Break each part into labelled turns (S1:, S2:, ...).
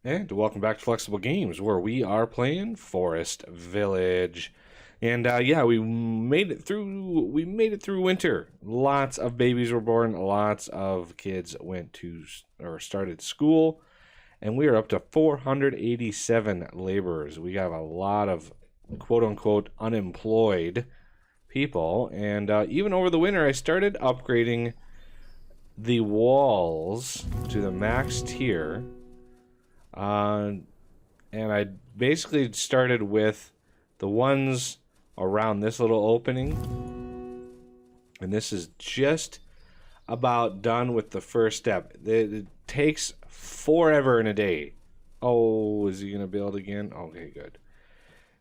S1: And welcome back to Flexible Games, where we are playing Forest Village. And yeah, we made it through. We made it through winter. Lots of babies were born. Lots of kids went to or started school, and we are up to 487 laborers. We have a lot of quote-unquote unemployed people, and even over the winter, I started upgrading the walls to the max tier. And I basically started with the ones around this little opening, and this is just about done with the first step. It takes forever in a day. Oh, is he gonna build again? Okay, good.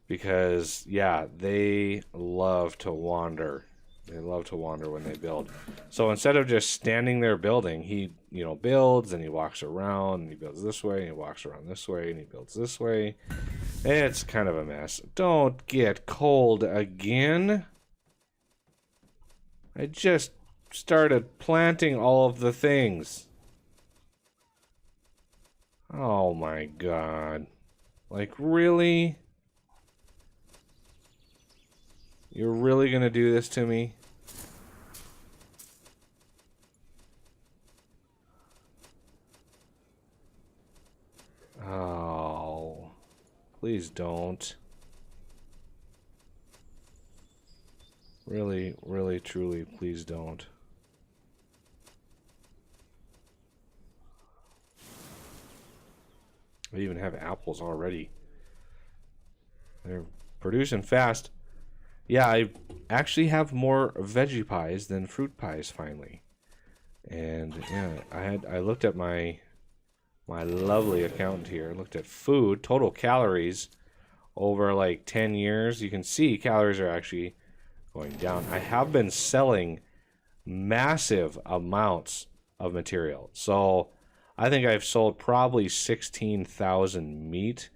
S1: Because yeah, they love to wander. They love to wander when they build. So instead of just standing there building, he, builds and he walks around and he builds this way and he walks around this way and he builds this way. It's kind of a mess. Don't get cold again. I just started planting all of the things. Oh my god. Like, really? You're really gonna do this to me? Oh, please don't. Really, really, truly, please don't. I even have apples already. They're producing fast. Yeah, I actually have more veggie pies than fruit pies finally. And yeah, I looked at my lovely account here. I looked at food, total calories over like 10 years. You can see calories are actually going down. I have been selling massive amounts of material. So I think I've sold probably 16,000 meat.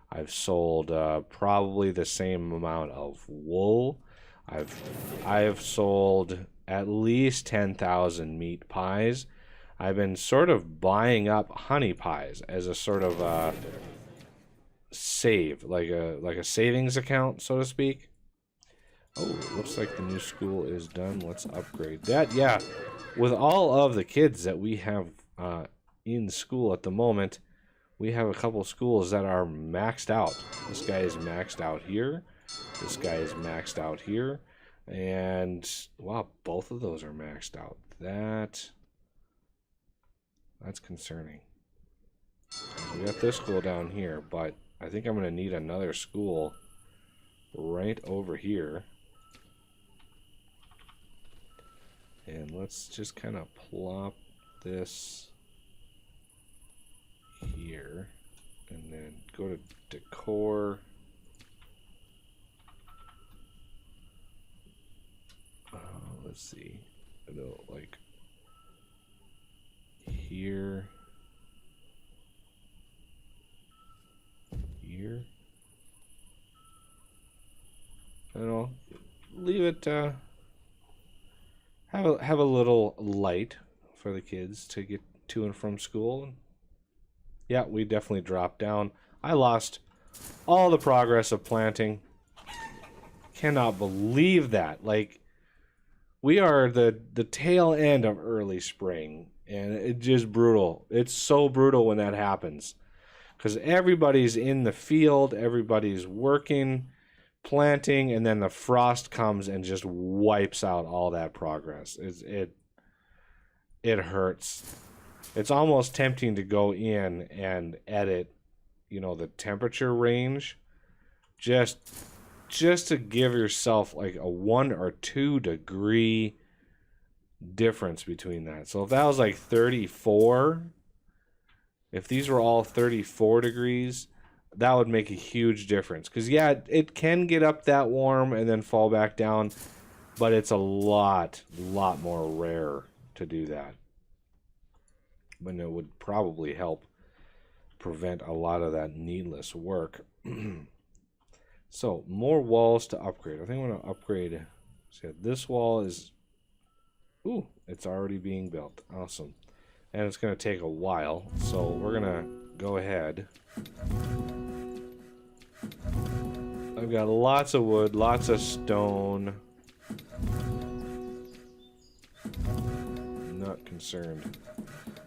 S1: I've sold probably the same amount of wool. I've sold at least 10,000 meat pies. I've been sort of buying up honey pies as a sort of save, like a savings account, so to speak. Oh, looks like the new school is done. Let's upgrade that. Yeah, with all of the kids that we have in school at the moment, we have a couple schools that are maxed out. This guy is maxed out here. This guy is maxed out here. And, wow, both of those are maxed out. That's concerning. We got this school down here, but I think I'm going to need another school right over here. And let's just kind of plop this here, and then go to decor. Let's see. Like here, here. I don't know. Leave it. Have a little light for the kids to get to and from school. Yeah, we definitely dropped down. I lost all the progress of planting. Cannot believe that. Like, we are the tail end of early spring, and it's just brutal. It's so brutal when that happens, because everybody's in the field, everybody's working, planting, and then the frost comes and just wipes out all that progress. It hurts. It's almost tempting to go in and edit, the temperature range, just to give yourself like a 1 or 2 degree difference between that. So if that was like 34, if these were all 34 degrees, that would make a huge difference. Because yeah, it can get up that warm and then fall back down, but it's a lot more rare to do that. But it would probably help prevent a lot of that needless work. So, more walls to upgrade. I think I'm going to upgrade. So this wall is... Ooh, it's already being built. Awesome. And it's going to take a while. So we're going to go ahead. I've got lots of wood, lots of stone. I'm not concerned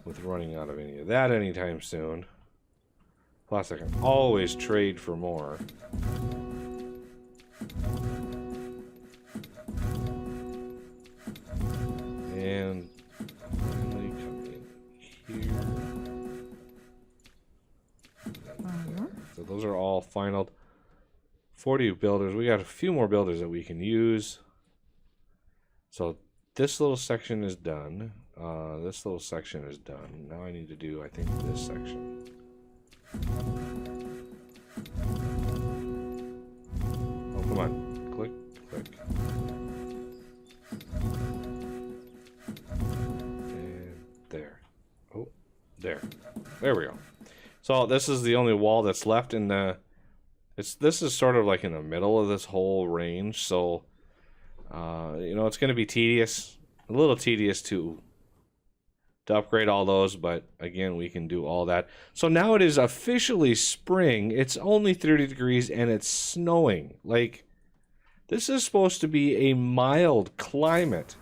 S1: with running out of any of that anytime soon. Plus, I can always trade for more. And finally come in here. So those are all final. 40 builders. We got a few more builders that we can use. So this little section is done. This little section is done. Now I need to do, I think, this section. Oh, come on. Click, click. And there. Oh, there. There we go. So this is the only wall that's left in the... This is sort of like in the middle of this whole range, so... you know, it's going to be tedious. A little tedious to upgrade all those, but again, we can do all that. So now it is officially spring. It's only 30 degrees and it's snowing. Like, this is supposed to be a mild climate.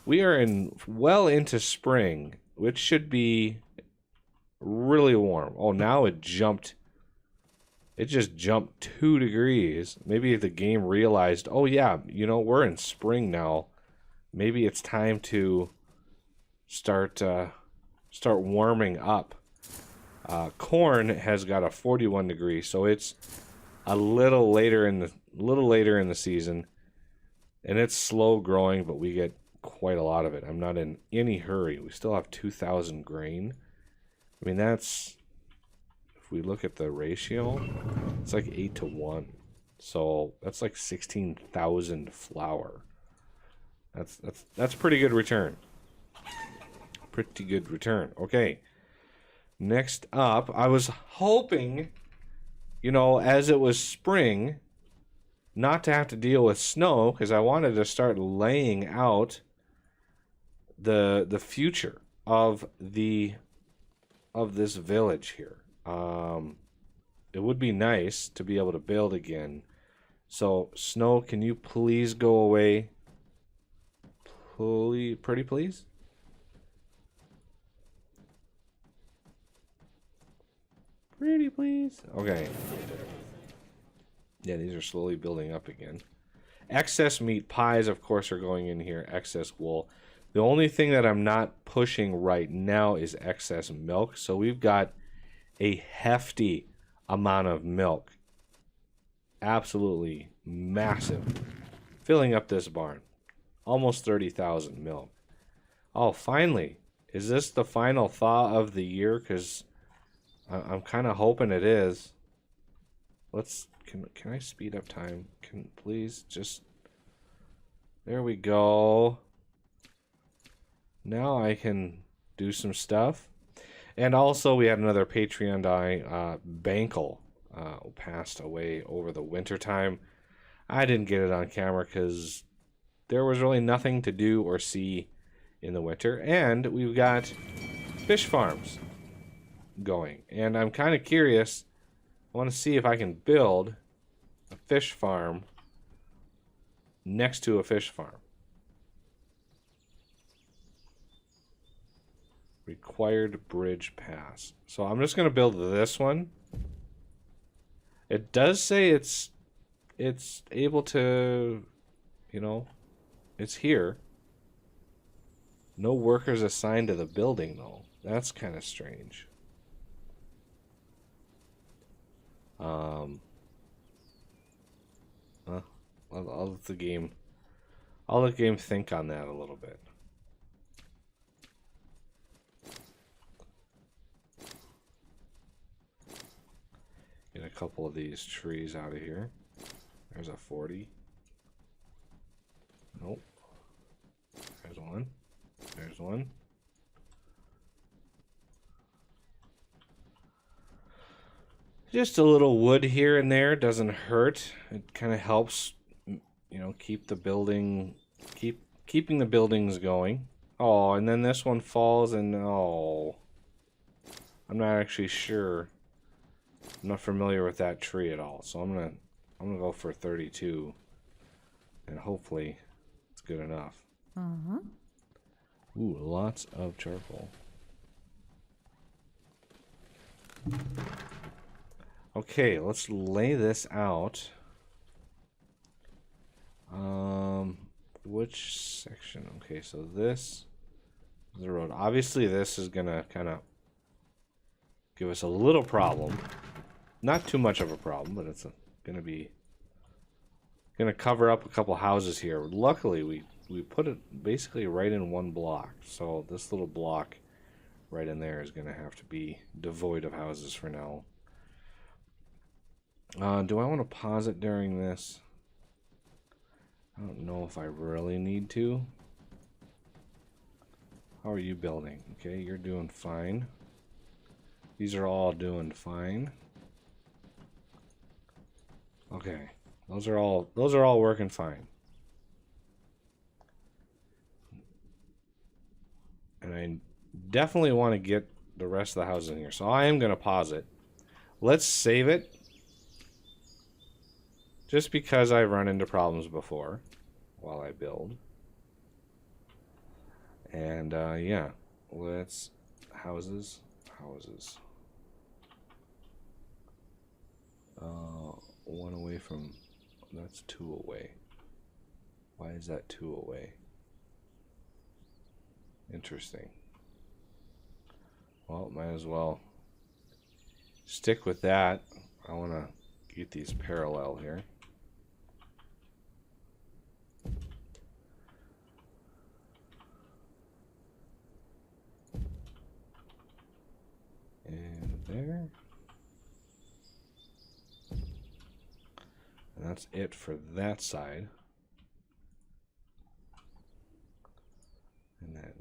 S1: We are well into spring, which should be really warm. Oh, now it jumped. It just jumped 2 degrees. Maybe the game realized, oh yeah, you know, we're in spring now. Maybe it's time to start warming up. Corn has got a 41 degree, so it's a little later in the season, and it's slow growing, but we get quite a lot of it. I'm not in any hurry. We still have 2,000 grain. I mean, that's, if we look at the ratio, it's like 8 to 1. So that's like 16,000 flour. That's pretty good return. Pretty good return. Okay. Next up, I was hoping, you know, as it was spring, not to have to deal with snow, because I wanted to start laying out the future of this village here. It would be nice to be able to build again. So, snow, can you please go away? Pretty please? Pretty please? Okay. Yeah, these are slowly building up again. Excess meat pies, of course, are going in here. Excess wool. The only thing that I'm not pushing right now is excess milk. So we've got a hefty amount of milk. Absolutely massive. Filling up this barn. Almost 30,000 milk. Oh, finally. Is this the final thaw of the year? Because I'm kind of hoping it is. Can I speed up time? Please just... There we go. Now I can do some stuff. And also we had another Patreon die, Bankel, passed away over the winter time. I didn't get it on camera because there was really nothing to do or see in the winter. And we've got fish farms going. And I'm kind of curious. I want to see if I can build a fish farm next to a fish farm. Required bridge pass. So I'm just going to build this one. It does say it's able to, you know, it's here. No workers assigned to the building, though. That's kind of strange. I'll let the game think on that a little bit. Get a couple of these trees out of here. There's a 40. Nope. There's one. There's one. Just a little wood here and there doesn't hurt. It kind of helps, you know, keep the building, keeping the buildings going. Oh, and then this one falls and oh. I'm not actually sure. I'm not familiar with that tree at all, so I'm gonna go for 32, and hopefully it's good enough. Ooh, lots of charcoal. Okay, let's lay this out. Which section? Okay, so this is the road. Obviously, this is gonna kind of give us a little problem. Not too much of a problem, but it's gonna cover up a couple houses here. Luckily, we put it basically right in one block, so this little block right in there is gonna have to be devoid of houses for now. Do I want to pause it during this? I don't know if I really need to. How are you building? Okay, you're doing fine. These are all doing fine. Okay, those are all working fine. And I definitely want to get the rest of the houses in here, so I am going to pause it. Let's save it. Just because I've run into problems before while I build. And yeah, let's houses. One away from, that's 2 away. Why is that 2 away? Interesting. Well, might as well stick with that. I want to get these parallel here. And there. And that's it for that side. And then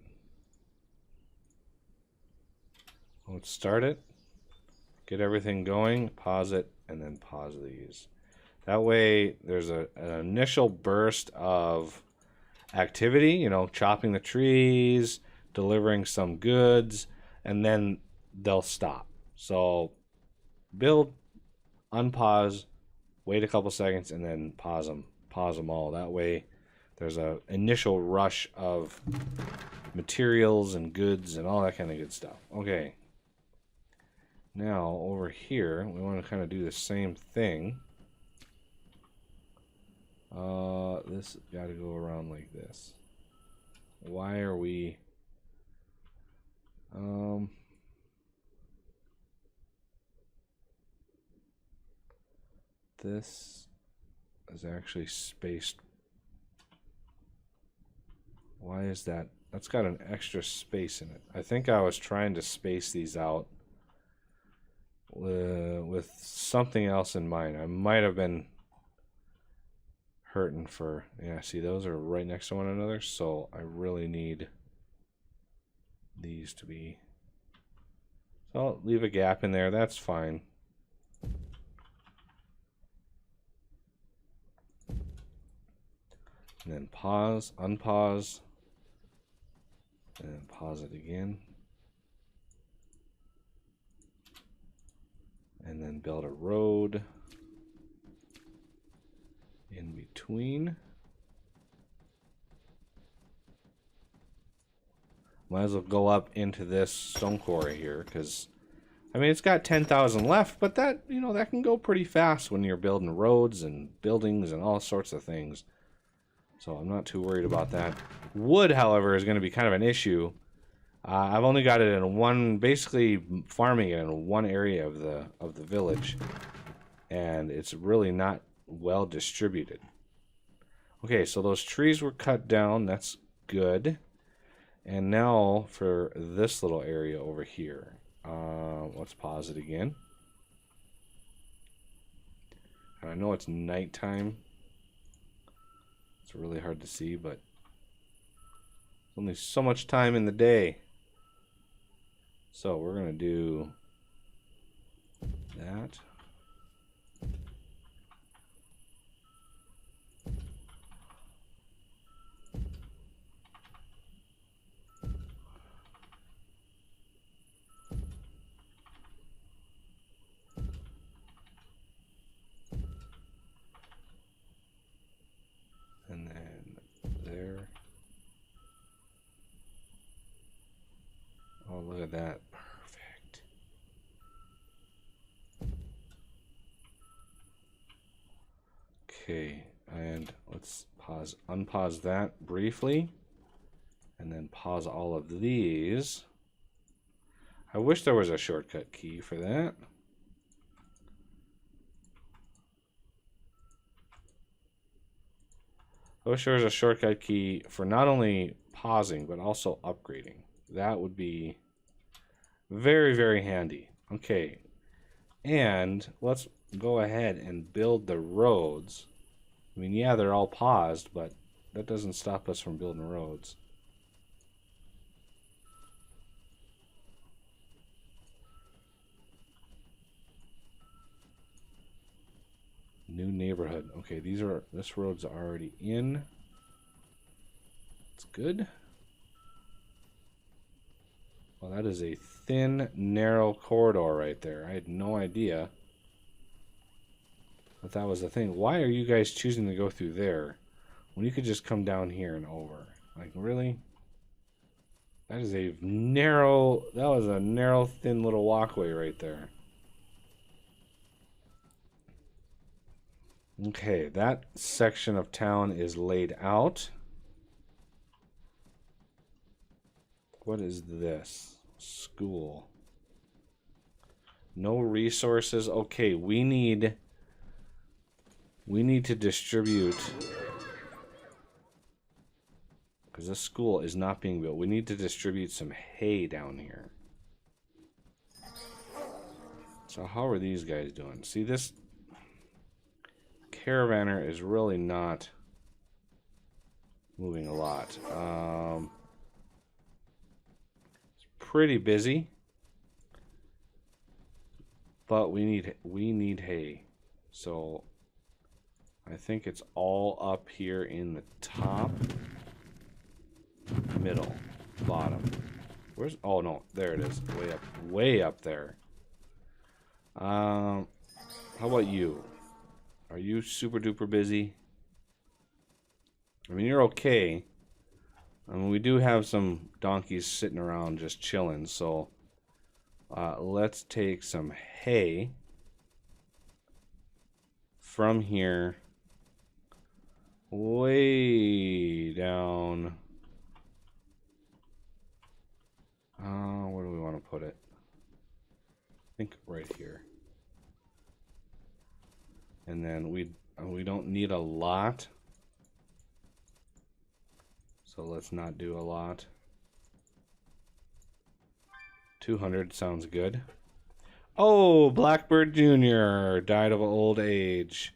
S1: let's start it. Get everything going, pause it, and then pause these. That way there's an initial burst of activity, you know, chopping the trees, delivering some goods, and then they'll stop. So build, unpause, wait a couple seconds, and then pause them all. That way there's an initial rush of materials and goods and all that kind of good stuff. Okay. Now over here, we want to kind of do the same thing. This got to go around like this. Why are we... This is actually spaced. Why is that? That's got an extra space in it. I think I was trying to space these out with something else in mind. I might have been hurting for... Yeah, see, those are right next to one another, so I really need these to be... So I'll leave a gap in there. That's fine. And then pause, unpause, and then pause it again. And then build a road in between. Might as well go up into this stone quarry here, because I mean, it's got 10,000 left, but that, you know, that can go pretty fast when you're building roads and buildings and all sorts of things. So I'm not too worried about that. Wood, however, is going to be kind of an issue. I've only got it in one, basically farming it in one area of the village, and it's really not well distributed. Okay, so those trees were cut down. That's good. And now for this little area over here, let's pause it again. And I know it's nighttime. It's really hard to see, but only so much time in the day. So we're going to do that. that. Perfect. Okay, and let's unpause that briefly. And then pause all of these. I wish there was a shortcut key for that. I wish there was a shortcut key for not only pausing, but also upgrading. That would be very, very handy. Okay. And let's go ahead and build the roads. I mean, yeah, they're all paused, but that doesn't stop us from building roads. New neighborhood. Okay, this road's already in. It's good. Well, that is a thin, narrow corridor right there. I had no idea that that was the thing. Why are you guys choosing to go through there when you could just come down here and over? Like, really? That is a narrow, that was a narrow, thin little walkway right there. Okay, that section of town is laid out. What is this? School. No resources. Okay, we need to distribute, because this school is not being built. We need to distribute some hay down here. So how are these guys doing? See, this caravaner is really not moving a lot. It's pretty busy, but we need hay. So I think it's all up here in the top, middle, bottom. Where's, oh no, there it is, way up there. How about you? Are you super duper busy? I mean, you're okay. I mean, we do have some donkeys sitting around just chilling, so let's take some hay from here way down. Where do we want to put it? I think right here. And then we don't need a lot, so let's not do a lot. 200 sounds good. Oh, Blackbird Jr. died of old age.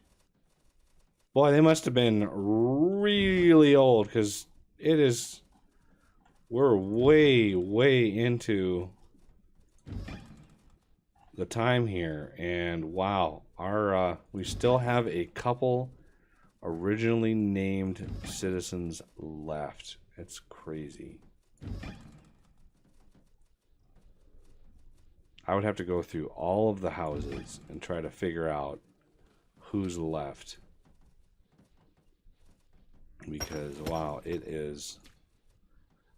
S1: Boy, they must have been really old, because it is, we're way into the time here, and wow, our we still have a couple originally named citizens left. It's crazy. I would have to go through all of the houses and try to figure out who's left, because wow, it is.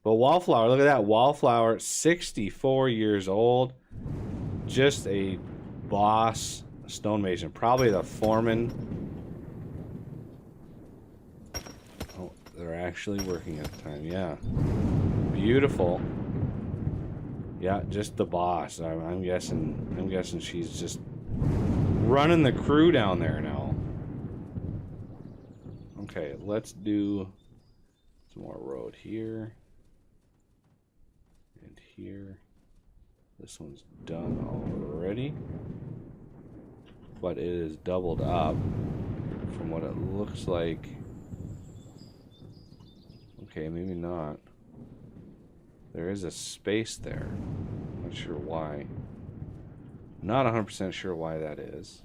S1: But Wallflower, look at that, Wallflower, 64 years old, just a boss stonemason, probably the foreman. Oh, they're actually working at the time. Yeah, beautiful. Yeah, just the boss. I'm guessing she's just running the crew down there now. Okay, let's do some more road here and here. This one's done already, but it is doubled up from what it looks like. Okay, maybe not. There is a space there. Not sure why. Not 100% sure why that is.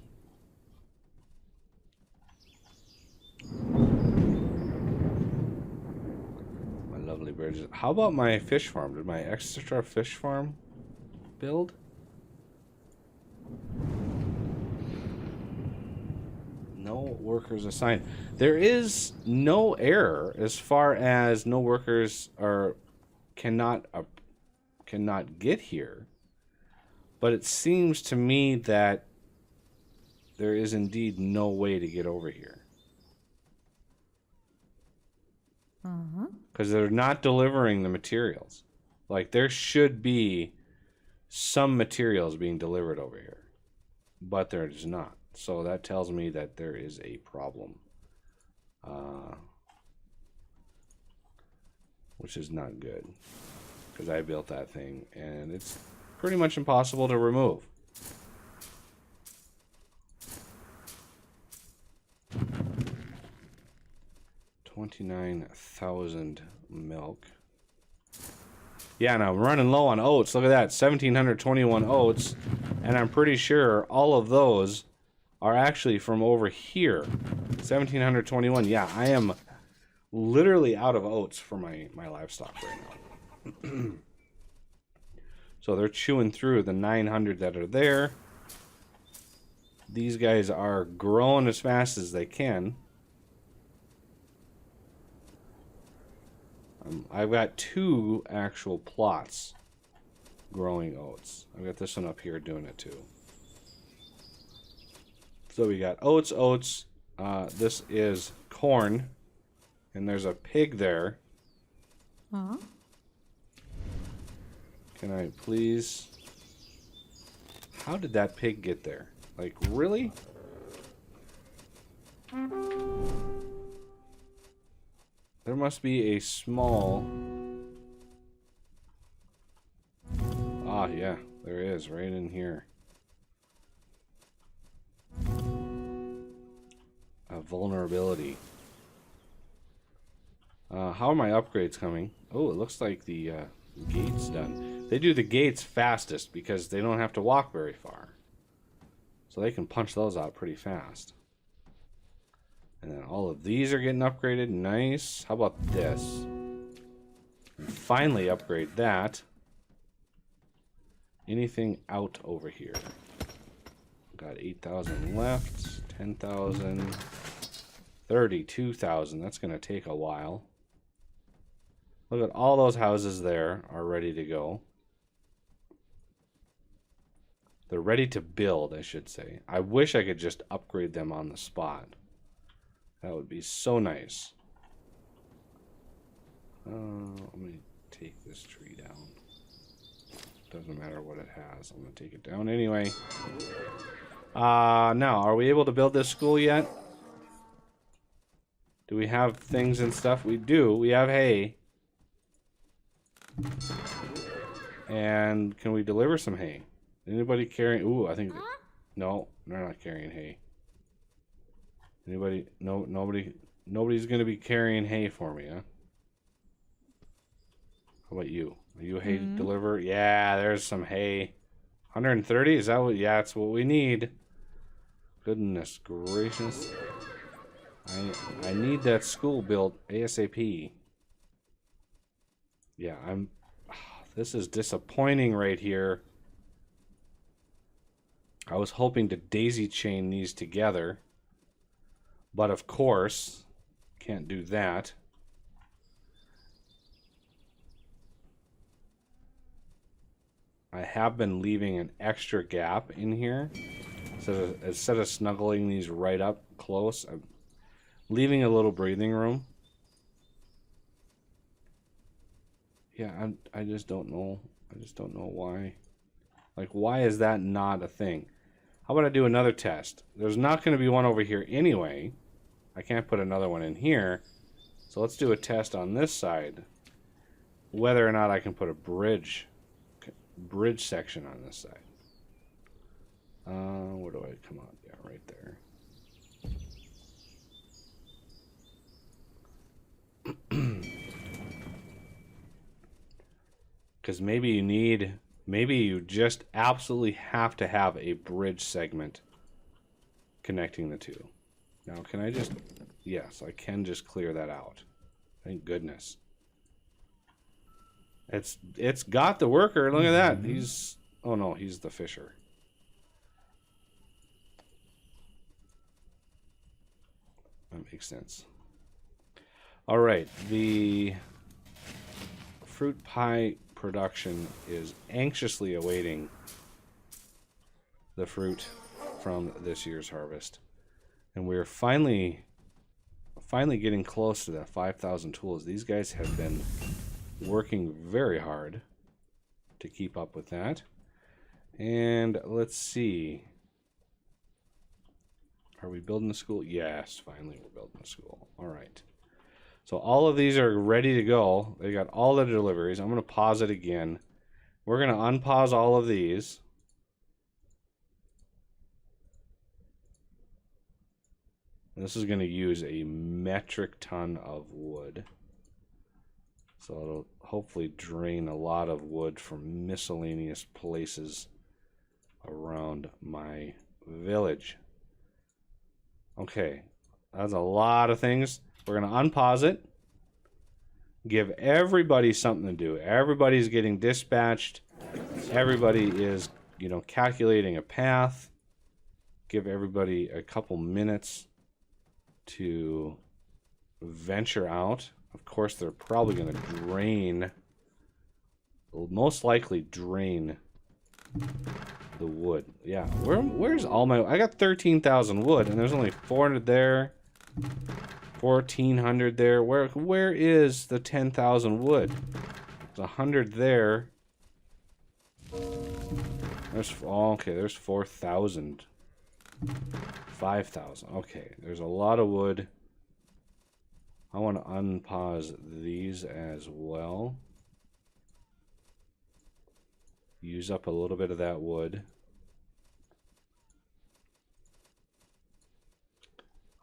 S1: My lovely bridges. How about my fish farm? Did my extra fish farm build? No workers assigned. There is no error as far as no workers cannot cannot get here. But it seems to me that there is indeed no way to get over here. Because they're not delivering the materials. Like, there should be some materials being delivered over here. But there is not. So that tells me that there is a problem. Which is not good. Because I built that thing, and it's pretty much impossible to remove. $29,000 milk. Yeah, and I'm running low on oats. Look at that, 1,721 oats. And I'm pretty sure all of those are actually from over here. 1,721. Yeah, I am literally out of oats for my livestock right now. So they're chewing through the 900 that are there. These guys are growing as fast as they can. I've got 2 actual plots growing oats. I've got this one up here doing it too. So we got oats. This is corn. And there's a pig there. Huh? Can I please... How did that pig get there? Like, really? There must be a small... Ah, yeah. There is, right in here. A vulnerability. How are my upgrades coming? Oh, it looks like the gate's done. They do the gates fastest because they don't have to walk very far. So they can punch those out pretty fast. And then all of these are getting upgraded. Nice. How about this? Finally upgrade that. Anything out over here? Got 8,000 left. 10,000. 32,000. That's going to take a while. Look at all those houses there are ready to go. They're ready to build, I should say. I wish I could just upgrade them on the spot. That would be so nice. Let me take this tree down. Doesn't matter what it has. I'm going to take it down anyway. Now, are we able to build this school yet? Do we have things and stuff? We do. We have hay. And can we deliver some hay? Anybody carrying... Ooh, I think... No, they're not carrying hay. Anybody? No, nobody's going to be carrying hay for me, huh? How about you? Are you a hay deliverer? Yeah, there's some hay. 130? Is that what... Yeah, that's what we need. Goodness gracious. I need that school built ASAP. Yeah, this is disappointing right here. I was hoping to daisy chain these together. But of course, can't do that. I have been leaving an extra gap in here. So instead of snuggling these right up close, I'm leaving a little breathing room. Yeah, I just don't know. I just don't know why. Like, why is that not a thing? How about I do another test? There's not going to be one over here anyway. I can't put another one in here. So let's do a test on this side. Whether or not I can put a bridge section on this side. Where do I come out? Yeah, right there. Because maybe you just absolutely have to have a bridge segment connecting the two. Now, can I just... Yes, I can just clear that out. Thank goodness. It's got the worker. Look at that. He's... Oh, no, he's the fisher. That makes sense. All right, the fruit pie production is anxiously awaiting the fruit from this year's harvest. And we're finally getting close to that 5,000 tools. These guys have been working very hard to keep up with that. And let's see. Are we building a school? Yes, finally we're building a school. All right. So all of these are ready to go. They got all the deliveries. I'm going to pause it again. We're going to unpause all of these. This is going to use a metric ton of wood. So it'll hopefully drain a lot of wood from miscellaneous places around my village. Okay, that's a lot of things. We're going to unpause it. Give everybody something to do. Everybody's getting dispatched. Everybody is, you know, calculating a path. Give everybody a couple minutes to venture out. Of course, they're probably going to drain, most likely drain the wood. Yeah, where's all my... I got 13,000 wood, and there's only 400 there, 1,400 there. Where is the 10,000 wood? There's 100 there. There's... Oh, okay, there's 4,000. 5,000. Okay, there's a lot of wood. I want to unpause these as well. Use up a little bit of that wood.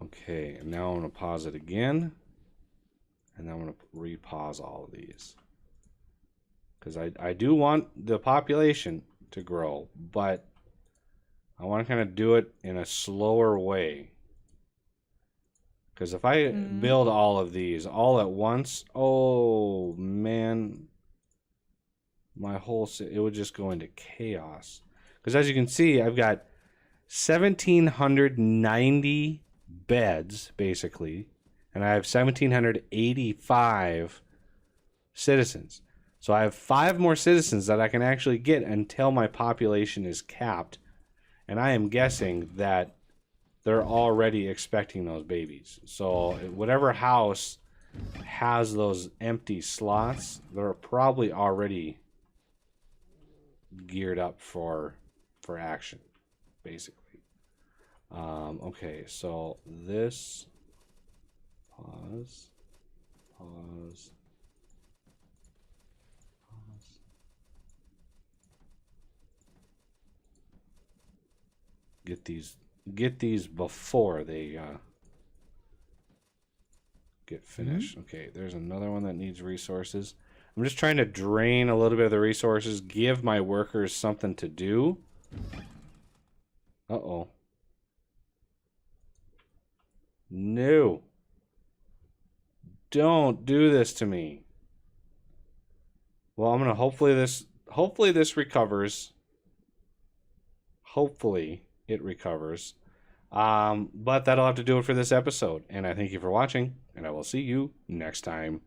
S1: Okay, and now I'm going to pause it again. And then I'm going to repause all of these. Because I do want the population to grow, but I want to kind of do it in a slower way. Because if I build all of these all at once, oh man, my whole city, it would just go into chaos. Because as you can see, I've got 1,790 beds, basically, and I have 1,785 citizens. So I have 5 more citizens that I can actually get until my population is capped. And I am guessing that they're already expecting those babies. So whatever house has those empty slots, they're probably already geared up for action, basically. Okay, so this... Pause. Get these before they get finished. Okay, there's another one that needs resources. I'm just trying to drain a little bit of the resources, give my workers something to do. Uh-oh. No. Don't do this to me. Well, I'm gonna hopefully this recovers. Hopefully it recovers. But that'll have to do it for this episode. And I thank you for watching, and I will see you next time.